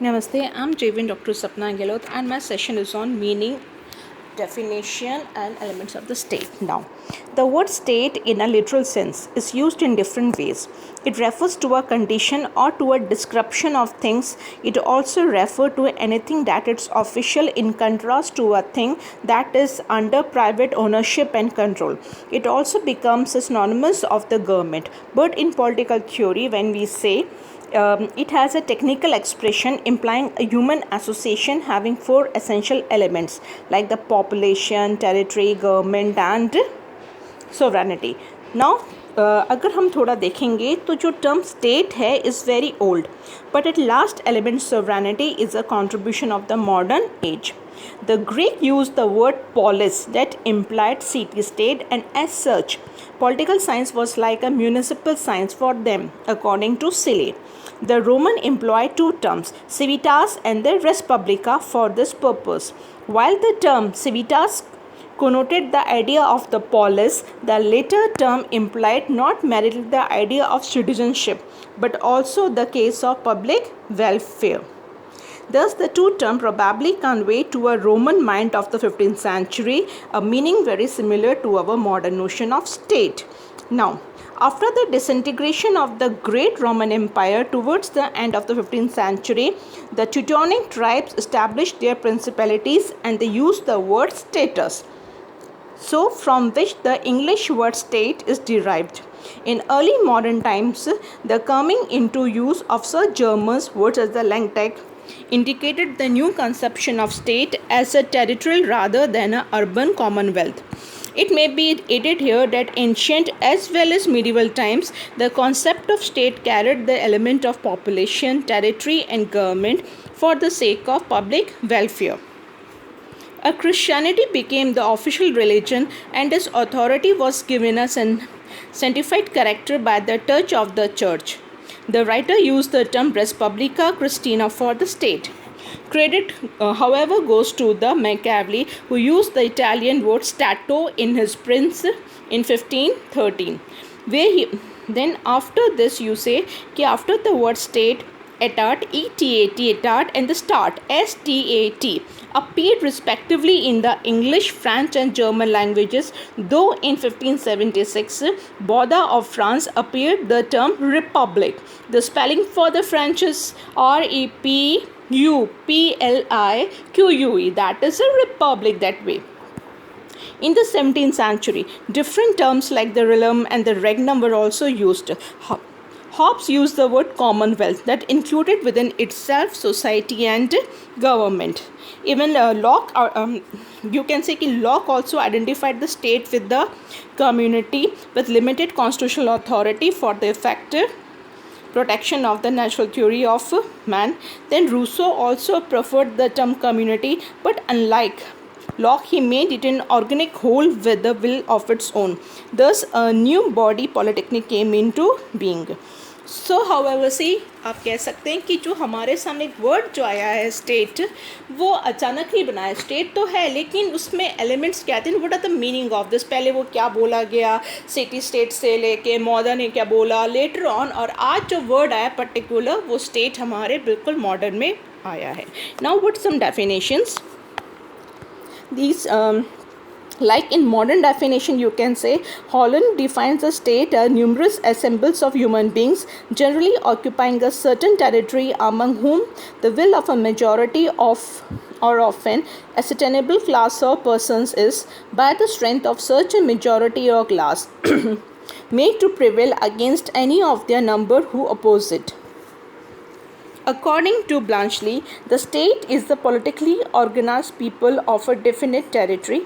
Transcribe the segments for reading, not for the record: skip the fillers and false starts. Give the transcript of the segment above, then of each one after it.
Namaste, I'm JVN Dr. Sapna Gelot and my session is on meaning, definition and elements of the state. Now, the word state in a literal sense is used in different ways. It refers to a condition or to a description of things. It also refers to anything that is official in contrast to a thing that is under private ownership and control. It also becomes synonymous of the government. But in political theory, when we say it has a technical expression implying a human association having four essential elements like the population, territory, government and sovereignty. Now अगर हम थोड़ा देखेंगे तो जो term state है is very old but it last element sovereignty is a contribution of the modern age. The Greek used the word polis that implied city-state, and as such, political science was like a municipal science for them, according to Silly. The Roman employed two terms, civitas and the res publica, for this purpose. While the term civitas connoted the idea of the polis, the later term implied not merely the idea of citizenship, but also the case of public welfare. Thus, the two terms probably convey to a Roman mind of the 15th century a meaning very similar to our modern notion of state. Now, after the disintegration of the great Roman Empire towards the end of the 15th century, the Teutonic tribes established their principalities and they used the word status. So, from which the English word state is derived. In early modern times, the coming into use of such German words as the Landtag indicated the new conception of state as a territorial rather than an urban commonwealth. It may be added here that ancient as well as medieval times, the concept of state carried the element of population, territory and government for the sake of public welfare. A Christianity became the official religion and its authority was given a sanctified character by the touch of the church. The writer used the term res publica Christina for the state. Credit, however, goes to the Machiavelli, who used the Italian word stato in his Prince in 1513. Then after this you say कि after the word state, etat, etat, etat and the start, stat, appeared respectively in the English, French and German languages, though in 1576, Bauda of France appeared the term republic. The spelling for the French is repuplique, that is a republic that way. In the 17th century, different terms like the realm and the regnum were also used. Hobbes used the word commonwealth that included within itself society and government. Even Locke, you can say that Locke also identified the state with the community with limited constitutional authority for the effective protection of the natural theory of man. Then Rousseau also preferred the term community, but unlike Locke, he made it an organic whole with the will of its own. Thus, a new body polytechnic came into being. So however see आप कह सकते हैं कि जो हमारे सामने एक word जो आया है स्टेट, वो अचानक ही बना है. स्टेट तो है लेकिन उसमें एलिमेंट्स क्या थे, what are the meaning of this. पहले वो क्या बोला गया सिटी स्टेट से लेके मॉडर्न ने क्या बोला लेटर ऑन, और आज जो वर्ड आया पर्टिकुलर वो स्टेट हमारे बिल्कुल मॉडर्न में आया है. Now what some definitions these like in modern definition you can say Holland defines a state as numerous assemblies of human beings generally occupying a certain territory among whom the will of a majority of or of an ascertainable class of persons is by the strength of such a majority or class made to prevail against any of their number who oppose it. According to Bluntschli, the state is the politically organized people of a definite territory.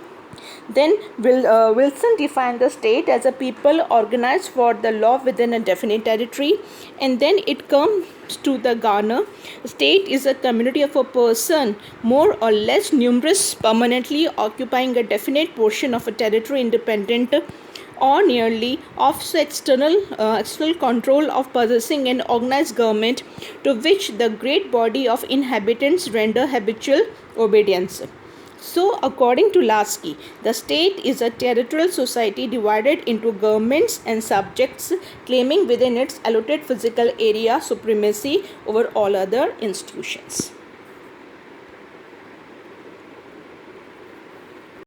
Then Wilson defined the state as a people organized for the law within a definite territory. And then it comes to the Garner. State is a community of a person more or less numerous permanently occupying a definite portion of a territory independent or nearly of external control of possessing an organized government to which the great body of inhabitants render habitual obedience. So, according to Lasky, the state is a territorial society divided into governments and subjects claiming within its allotted physical area supremacy over all other institutions.